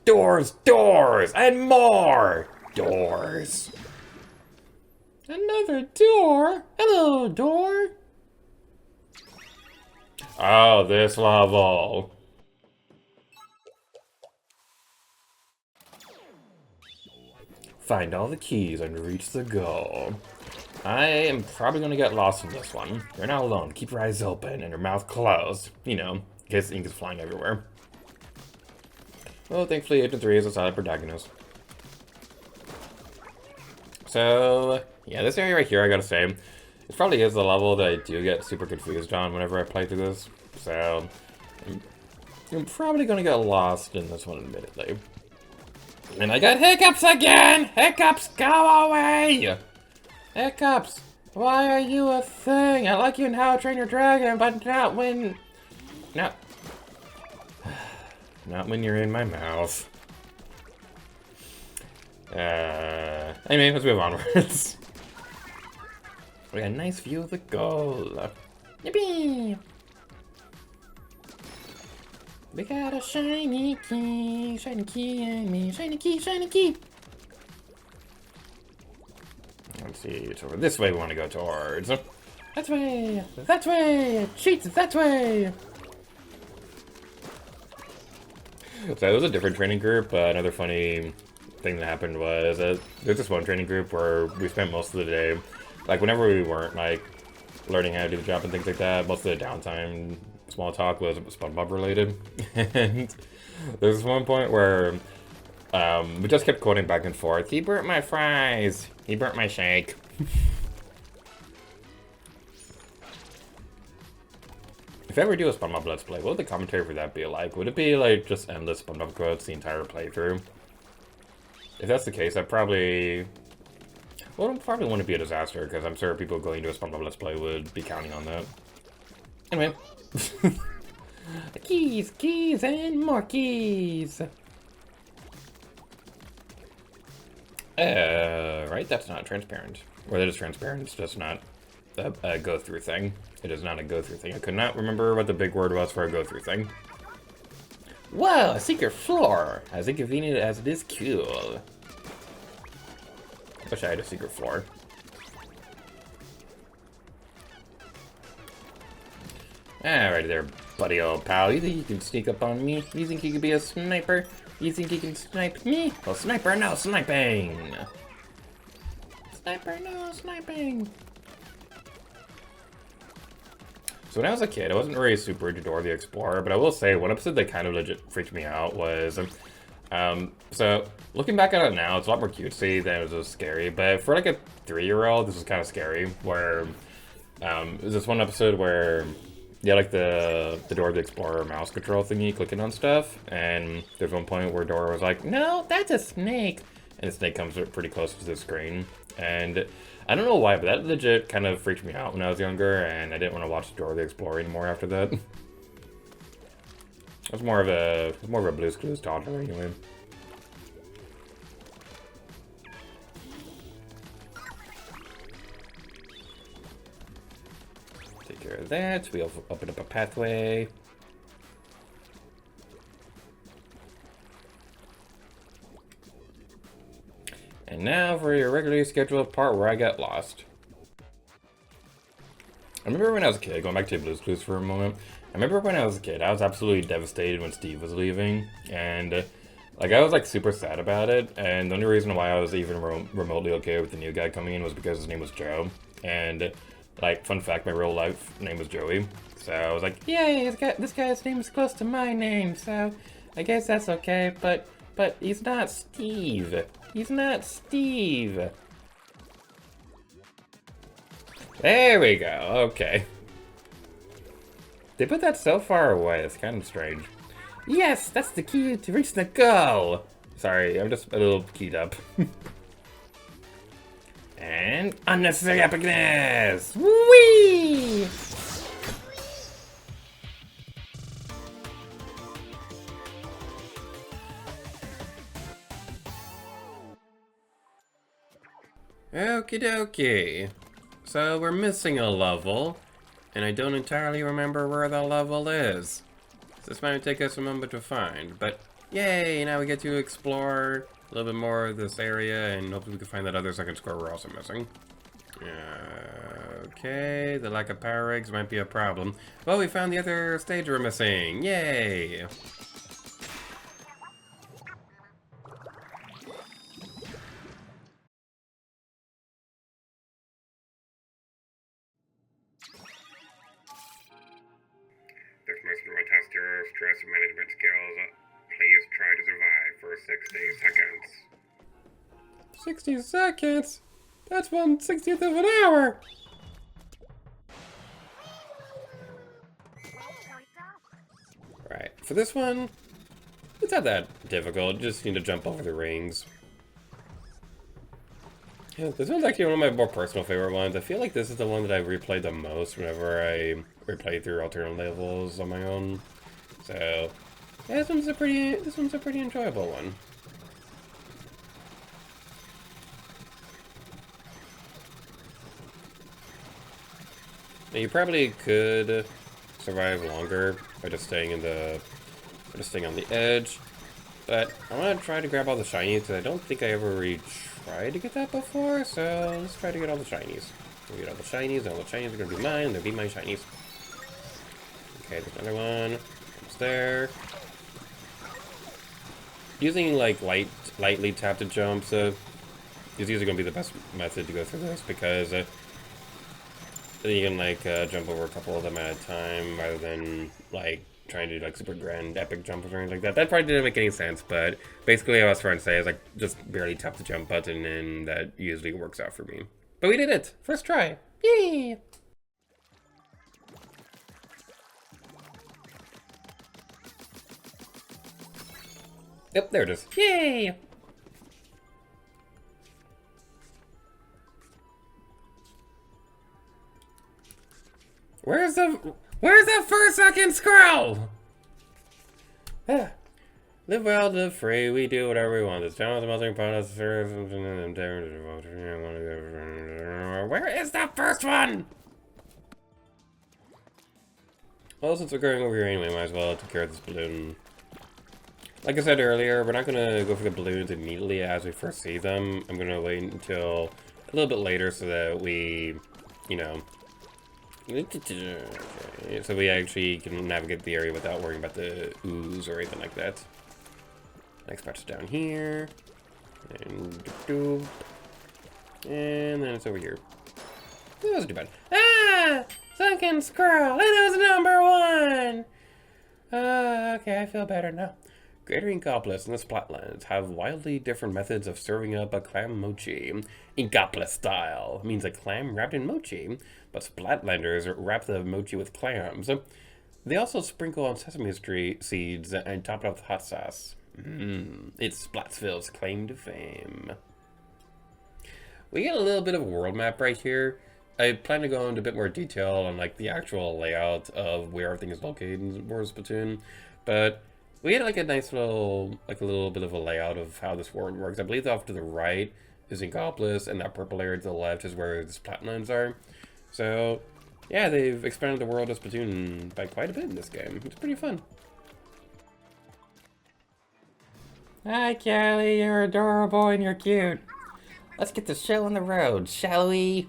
Doors, doors, and more doors. Another door? Hello, door. Oh, this level. Find all the keys and reach the goal. I am probably gonna get lost in this one. You're not alone. Keep your eyes open and your mouth closed. You know, in case ink is flying everywhere. Well, thankfully, Agent 3 is a solid protagonist. So, yeah, this area right here, I gotta say, it probably is the level that I do get super confused on whenever I play through this. So, I'm probably gonna get lost in this one, admittedly. And I got hiccups again! Hiccups, go away! Hiccups, why are you a thing? I like you in How to Train Your Dragon, but not when... Not when you're in my mouth. Anyway, let's move onwards. We got a nice view of the goal. Yippee! We got a shiny key and me, shiny key, shiny key. Let's see, it's over this way we want to go towards. That way, cheats that way. So it was a different training group. Another funny thing that happened was there's this one training group where we spent most of the day, like whenever we weren't like learning how to do the job and things like that, most of the downtime, small talk was SpongeBob related. And there's one point where we just kept quoting back and forth. He burnt my fries. He burnt my shake. If I ever do a SpongeBob Let's Play, what would the commentary for that be like? Would it be like just endless SpongeBob quotes the entire playthrough? If that's the case, I probably... Well, it probably wouldn't be a disaster, because I'm sure people going to a SpongeBob Let's Play would be counting on that. Anyway. Keys, keys, and more keys! Right? That's not transparent. Or that is transparent, it's just not a go-through thing. It is not a go-through thing. I could not remember what the big word was for a go-through thing. Whoa, a secret floor! As inconvenient as it is cool. Wish I had a secret floor. Alrighty there, buddy old pal. You think you can sneak up on me? You think you can be a sniper? You think you can snipe me? Well, sniper, no sniping! Sniper, no sniping! So when I was a kid, I wasn't really super into Dora the Explorer, but I will say one episode that kind of legit freaked me out was, so looking back at it now, it's a lot more cutesy than it was scary, but for like a 3-year-old, this was kind of scary, where, there's this one episode where you had like the Dora the Explorer mouse control thingy clicking on stuff, and there's one point where Dora was like, no, that's a snake, and the snake comes pretty close to the screen, and I don't know why, but that legit kind of freaked me out when I was younger, and I didn't want to watch Dora the Explorer anymore after that. It was more of a Blue's Clues toddler anyway. Take care of that. We open up a pathway. And now for your regularly scheduled part where I got lost. I remember when I was a kid, going back to Blue's Clues for a moment. I remember when I was a kid, I was absolutely devastated when Steve was leaving. And, like, I was, like, super sad about it. And the only reason why I was even remotely okay with the new guy coming in was because his name was Joe. And, like, fun fact, my real life name was Joey. So I was like, yay, this guy's name is close to my name, so I guess that's okay. But he's not Steve. He's not Steve. There we go, okay. They put that so far away, it's kind of strange. Yes, that's the key to reach the goal! Sorry, I'm just a little keyed up. And unnecessary epicness! Whee! Okie dokie. So we're missing a level, and I don't entirely remember where the level is. This might take us a moment to find, but Yay, now we get to explore a little bit more of this area, and hopefully we can find that other second square we're also missing. Okay, the lack of power eggs might be a problem. Well, we found the other stage we're missing. Yay! This must be my test your stress management skills. Please try to survive for 60 seconds. 60 seconds? That's 1/60th of an hour! Right, for this one, it's not that difficult. You just need to jump over the rings. Yeah, this one's actually one of my more personal favorite ones. I feel like this is the one that I replayed the most whenever I replayed through alternate levels on my own. So, yeah, this one's a pretty enjoyable one. Now, you probably could survive longer by just staying on the edge. But I want to try to grab all the shinies because I don't think I ever really tried to get that before. So let's try to get all the shinies. We'll get all the shinies, and all the shinies are gonna be mine. They'll be my shinies. Okay, there's another one. It's there. Using like lightly tapped to jumps is usually gonna be the best method to go through this because then you can like jump over a couple of them at a time rather than like trying to do like super grand epic jumps or anything like that. That probably didn't make any sense, but basically what I was trying to say is like just barely tap the jump button and that usually works out for me. But we did it! First try! Yay! Yep, there it is. Yay! Where's that first second scroll? Live well, live free, we do whatever we want. This channel is the most important service. Where is that first one? Well, since we're going over here anyway, might as well take care of this balloon. Like I said earlier, we're not gonna go for the balloons immediately as we first see them. I'm gonna wait until a little bit later so that we, you know, so we actually can navigate the area without worrying about the ooze or anything like that. Next patch is down here. And then it's over here. That wasn't too bad. Ah! Sunken Squirrel! That was number 1! Okay, I feel better now. Greater Inkopolis and the Splatlands have wildly different methods of serving up a clam mochi. Inkopolis style means a clam wrapped in mochi, but Splatlanders wrap the mochi with clams. They also sprinkle on sesame seeds and top it off with hot sauce. It's Splatsville's claim to fame. We get a little bit of a world map right here. I plan to go into a bit more detail on like the actual layout of where everything is located in Splatoon, but we had like a nice little, like a little bit of a layout of how this world works. I believe off to the right is Inkopolis, and that purple area to the left is where the Splatlands are. So, yeah, they've expanded the world of Splatoon by quite a bit in this game. It's pretty fun. Hi, Callie. You're adorable and you're cute. Let's get the show on the road, shall we?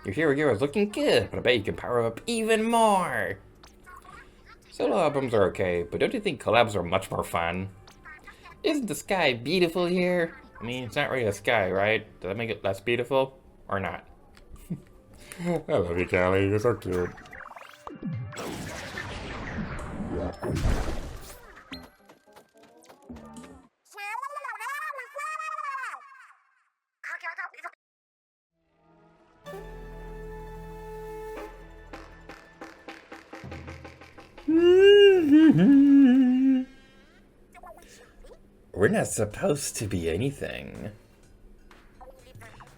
Your hero is looking good, but I bet you can power up even more. Solo albums are okay, but don't you think collabs are much more fun? Isn't the sky beautiful here? I mean, it's not really a sky, right? Does that make it less beautiful? Or not? I love you, Callie. You're so cute. We're not supposed to be anything.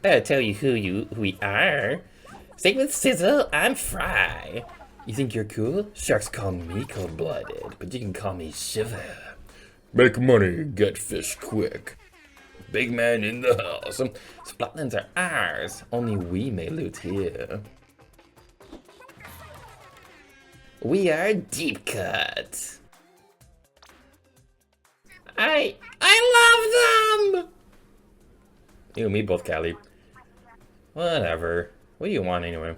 I'll tell you who we are. Stay with Sizzle, I'm Fry. You think you're cool? Sharks call me cold-blooded, but you can call me Shiver. Make money, get fish quick. Big man in the house. Splatlands are ours. Only we may loot here. We are Deep Cut. I love them! You and me both, Callie. Whatever. What do you want anyway?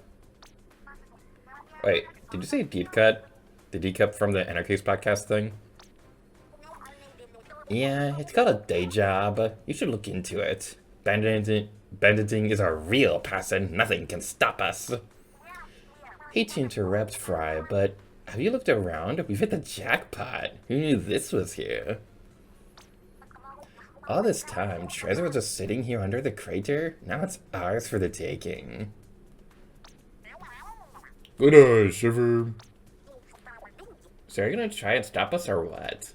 Wait, did you say deep cut? The deep cut from the Anarchy's podcast thing? Yeah, it's called a day job. You should look into it. Banditing is our real passion. Nothing can stop us. Hate to interrupt, Fry, but have you looked around? We've hit the jackpot. Who knew this was here? All this time, treasure was just sitting here under the crater. Now it's ours for the taking. Good eye, Shiver. So are you gonna try and stop us or what?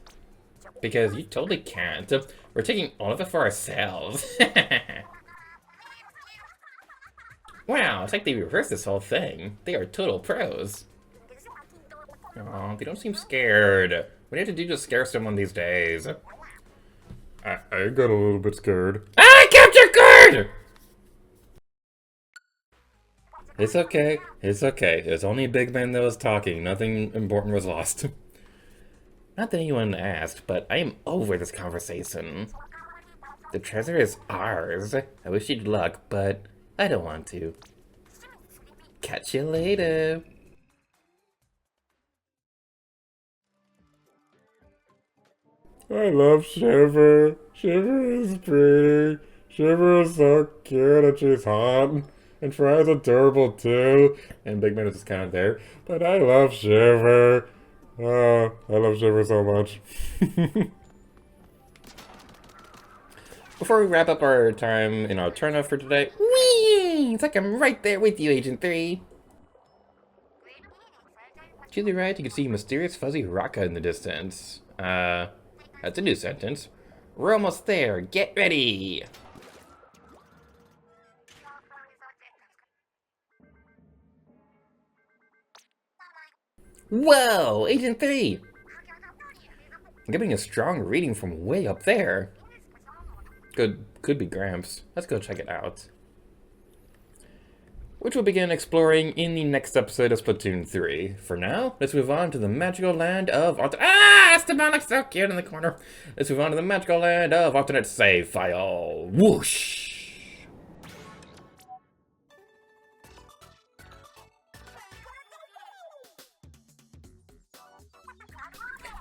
Because you totally can't. We're taking all of it for ourselves. Wow, it's like they reversed this whole thing. They are total pros. Aw, they don't seem scared. What do you have to do to scare someone these days? I got a little bit scared. Ah, capture card! It's okay. It's okay. It's only Big Man that was talking. Nothing important was lost. Not that anyone asked, but I am over this conversation. The treasure is ours. I wish you'd luck, but I don't want to. Catch you later. I love Shiver. Shiver is pretty. Shiver is so cute and she's hot. And Fry's adorable too. And Big Man is just kind of there. But I love Shiver. Oh, I love Shiver so much. Before we wrap up our time in Alterna for today, whee! It's like I'm right there with you, Agent 3. To the right, you can see mysterious fuzzy Raka in the distance. That's a new sentence. We're almost there. Get ready! Whoa! Agent 3! I'm getting a strong reading from way up there. Could be Gramps. Let's go check it out. Which we'll begin exploring in the next episode of Splatoon 3. For now, let's move on to the magical land of Esteban, so cute in the corner. Let's move on to the magical land of alternate save file. Whoosh!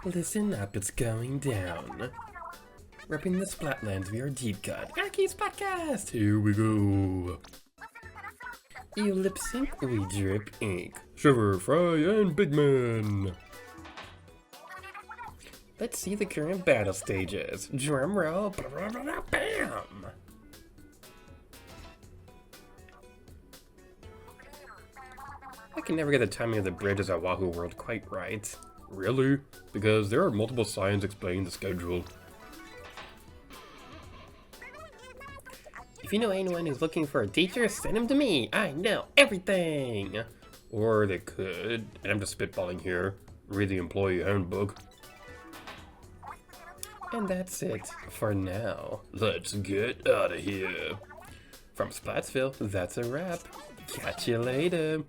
Listen up, it's going down. Repping the Splatlands via our deep cut. Anarchy's podcast! Here we go. You lip sync, we drip ink. Shiver, Fry, and Big Man. Let's see the current battle stages. Drum roll, bam! I can never get the timing of the bridges at Wahoo World quite right. Really? Because there are multiple signs explaining the schedule. If you know anyone who's looking for a teacher, send him to me. I know everything. Or they could, and I'm just spitballing here, read the employee handbook. And that's it for now. Let's get out of here. From Splatsville, that's a wrap. Catch you later.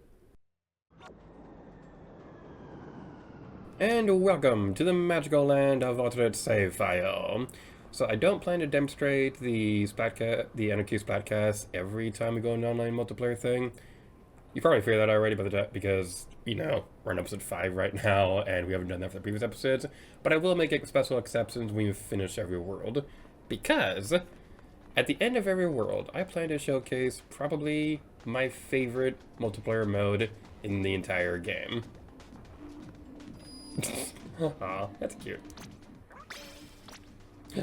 And welcome to the magical land of alternate save file. So I don't plan to demonstrate the Anarchy Splatcast every time we go an online multiplayer thing. You probably figured that already because, you know, we're on episode 5 right now, and we haven't done that for the previous episodes. But I will make special exceptions when we finish every world, because at the end of every world, I plan to showcase probably my favorite multiplayer mode in the entire game. Aw, that's cute.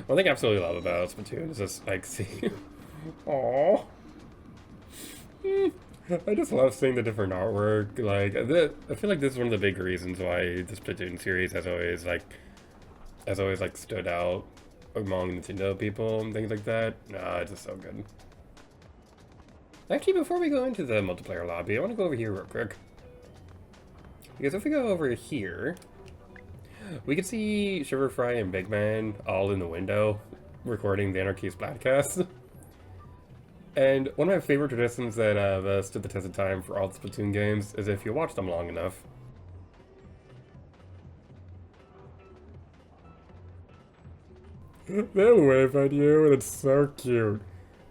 One thing I absolutely love about Splatoon is just, like, see... Aww. I just love seeing the different artwork. Like, I feel like this is one of the big reasons why the Splatoon series has always stood out among Nintendo people and things like that. Nah, it's just so good. Actually, before we go into the multiplayer lobby, I want to go over here real quick. Because if we go over here... we can see Shiver, Fry, and Big Man all in the window recording the Anarchy Splatcast. And one of my favorite traditions that have stood the test of time for all the Splatoon games is if you watch them long enough. They'll wave at you, and it's so cute.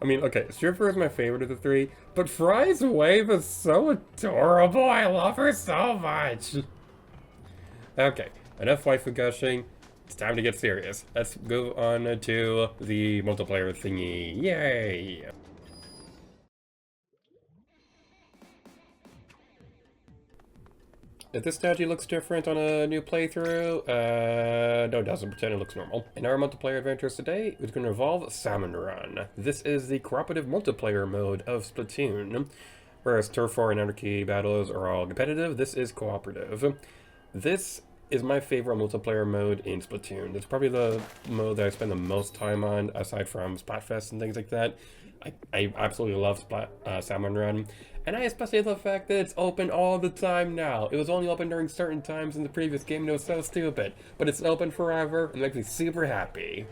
I mean, okay, Stripper is my favorite of the three, but Fry's wave is so adorable. I love her so much. Okay, enough waifu gushing. It's time to get serious. Let's go on to the multiplayer thingy. Yay! If this statue looks different on a new playthrough, no it doesn't, pretend it looks normal. In our multiplayer adventures today, it's going to involve Salmon Run. This is the cooperative multiplayer mode of Splatoon. Whereas Turf War and Anarchy battles are all competitive, this is cooperative. This is my favorite multiplayer mode in Splatoon. It's probably the mode that I spend the most time on, aside from Splatfest and things like that. I absolutely love Salmon Run. And I especially love the fact that it's open all the time now. It was only open during certain times in the previous game, and it was so stupid. But it's open forever, and it makes me super happy.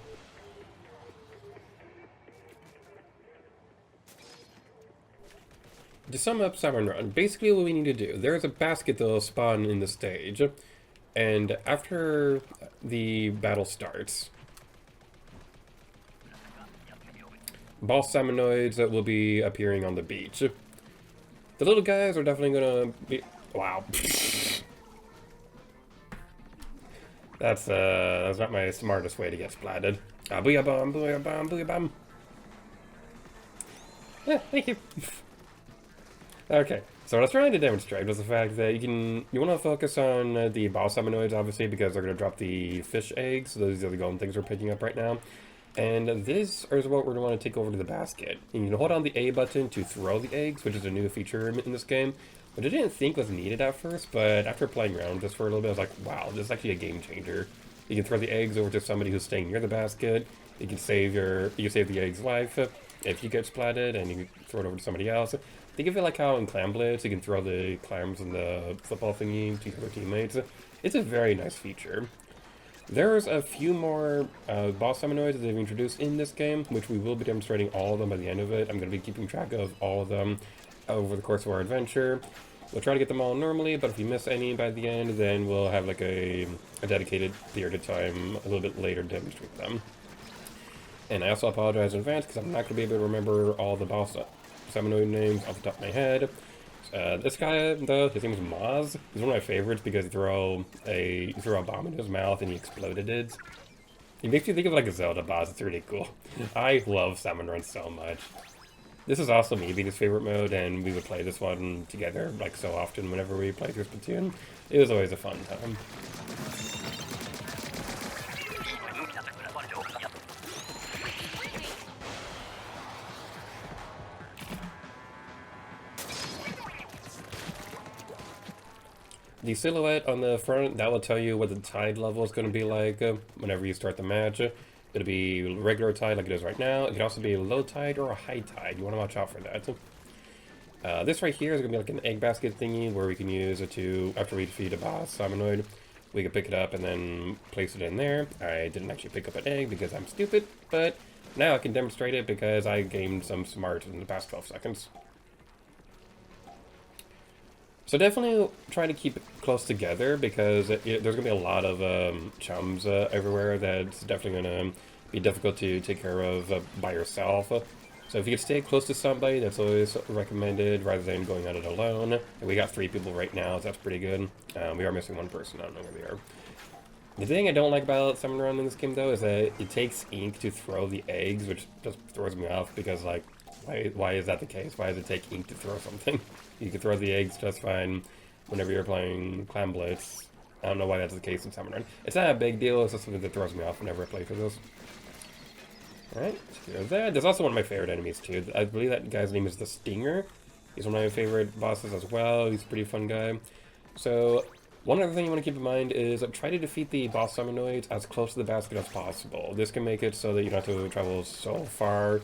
To sum up Salmon Run, basically what we need to do, there's a basket that will spawn in the stage, and after the battle starts, ball salmonoids will be appearing on the beach. The little guys are definitely gonna be... Wow. That's not my smartest way to get splatted. Booyah bomb, booyah bomb, booyah bomb. Yeah, thank you. Okay, so what I was trying to demonstrate was the fact that you want to focus on the ball salmonoids, obviously, because they're going to drop the fish eggs. So those are the golden things we're picking up right now. And this is what we're going to want to take over to the basket. You can hold on the A button to throw the eggs, which is a new feature in this game, which I didn't think was needed at first, but after playing around with this for a little bit, I was like, wow, this is actually a game changer. You can throw the eggs over to somebody who's staying near the basket. You can save the egg's life if you get splatted, and you can throw it over to somebody else. Think of it like how in Clam Blitz, you can throw the clams and the football thingy to your teammates. It's a very nice feature. There's a few more boss salmonoids that they've introduced in this game, which we will be demonstrating all of them by the end of it. I'm going to be keeping track of all of them over the course of our adventure. We'll try to get them all normally, but if we miss any by the end, then we'll have like a dedicated period of time a little bit later to demonstrate them. And I also apologize in advance because I'm not going to be able to remember all the boss salmonoid names off the top of my head. This guy, though, his name is Maz. He's one of my favorites because you throw a bomb into his mouth and he exploded it. He makes me think of like a Zelda boss. It's really cool. I love Salmon Run so much. This is also me being his favorite mode, and we would play this one together like so often whenever we play through Splatoon. It was always a fun time. The silhouette on the front, that will tell you what the tide level is going to be like whenever you start the match. It'll be regular tide like it is right now. It could also be a low tide or a high tide. You want to watch out for that. This right here is going to be like an egg basket thingy where we can use it to, after we defeat a boss salmonoid, we can pick it up and then place it in there. I didn't actually pick up an egg because I'm stupid, but now I can demonstrate it because I gained some smart in the past 12 seconds. So definitely try to keep it close together because there's going to be a lot of chums everywhere that's definitely going to be difficult to take care of by yourself. So if you can stay close to somebody, that's always recommended rather than going at it alone. And we got 3 people right now, so that's pretty good. We are missing 1 person, I don't know where they are. The thing I don't like about Salmon Run in this game, though, is that it takes ink to throw the eggs, which just throws me off because, like, why is that the case? Why does it take ink to throw something? You can throw the eggs just fine whenever you're playing Clam Blitz. I don't know why that's the case in Salmon Run. It's not a big deal, it's just something that throws me off whenever I play through this. Alright, so there's that. There's also one of my favorite enemies, too. I believe that guy's name is the Stinger. He's one of my favorite bosses as well. He's a pretty fun guy. So, one other thing you want to keep in mind is try to defeat the boss salmonoids as close to the basket as possible. This can make it so that you don't have to travel so far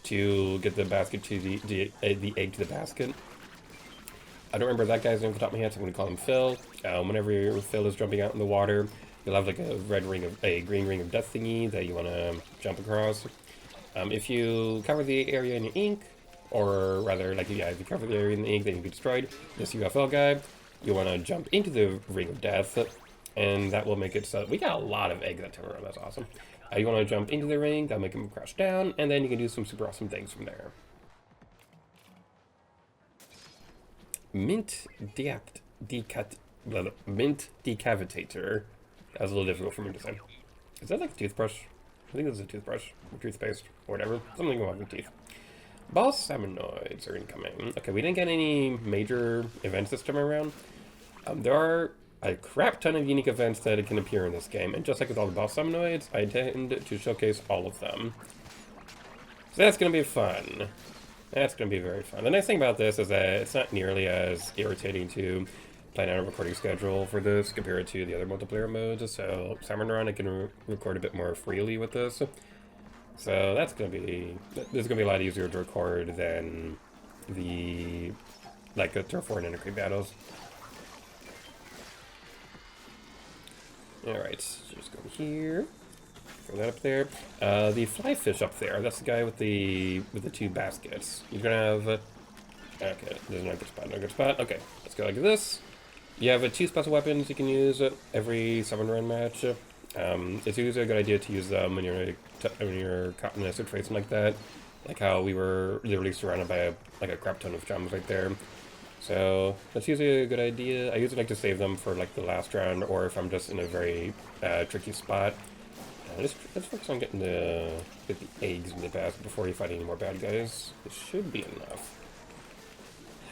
to get the basket to the egg to the basket. I don't remember that guy's name off the top of my head, so I'm going to call him Phil. Whenever Phil is jumping out in the water, you'll have like a green ring of death thingy that you want to jump across. If you cover the area in your ink, or rather, like, yeah, if you cover the area in the ink, then you get destroyed. This UFO guy, you want to jump into the ring of death, And that will make it so we got a lot of eggs that turn around. That's awesome. You want to jump into the ring, that'll make him crash down, and then you can do some super awesome things from there. Mint decavitator. That was a little difficult for me to say. Is that like a toothbrush? I think this is a toothbrush, or toothpaste, or whatever. Something wrong with teeth. Boss salmonoids are incoming. Okay, we didn't get any major events this time around. There are a crap ton of unique events that can appear in this game, and just like with all the boss salmonoids, I intend to showcase all of them. So that's going to be fun. That's going to be very fun. The nice thing about this is that it's not nearly as irritating to plan out a recording schedule for this compared to the other multiplayer modes, so Salmon Run I can record a bit more freely with this. So this is going to be a lot easier to record than the Turf War and Intercrete battles. Alright, so just go here. Throw that up there. The fly fish up there, that's the guy with the two baskets. He's gonna have okay, there's no good spot, no good spot. Okay, let's go like this. You have two special weapons you can use every Salmon Run match. It's usually a good idea to use them when you're caught in a situation like that. Like how we were literally surrounded by a crap ton of chums right there. So that's usually a good idea. I usually like to save them for like the last round, or if I'm just in a very tricky spot. Let's focus on getting the eggs in the basket before you fight any more bad guys. It should be enough.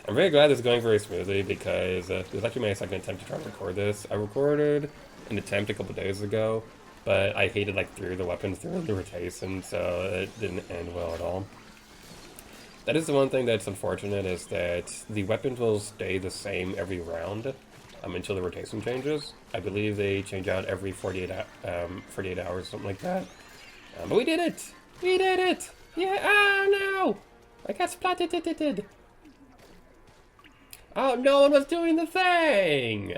I'm very glad this is going very smoothly because this is actually my second attempt to try and record this. I recorded an attempt a couple days ago, but I hated like three of the weapons through the rotation, so it didn't end well at all. That is the one thing that's unfortunate, is that the weapons will stay the same every round until the rotation changes. I believe they change out every 48 hours, something like that. But we did it! We did it! Yeah, oh no! I got splatted. Oh, no one was doing the thing!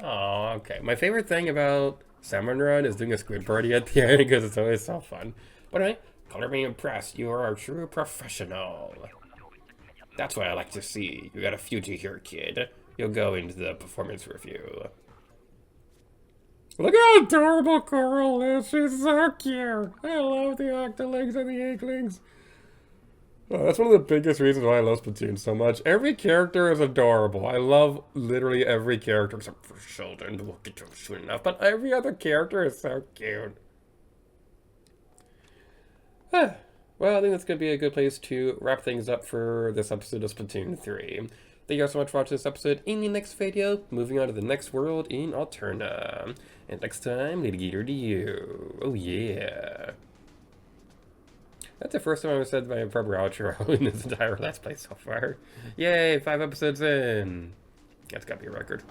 Oh, okay. My favorite thing about Salmon Run is doing a squid party at the end because it's always so fun. But anyway, color me impressed. You are a true professional. That's what I like to see. You got a future here, kid. You'll go into the performance review. Look how adorable Coral is. She's so cute. I love the octolings and the egglings. Oh, that's one of the biggest reasons why I love Splatoon so much. Every character is adorable. I love literally every character except for Sheldon. We'll get to him soon enough. But every other character is so cute. Well, I think that's going to be a good place to wrap things up for this episode of Splatoon 3. Thank you guys so much for watching this episode. In the next video, moving on to the next world in Alterna. And next time, Lady Gator to you. Oh yeah. That's the first time I've said my proper outro in this entire Let's Play so far. Yay, 5 episodes in. That's gotta be a record.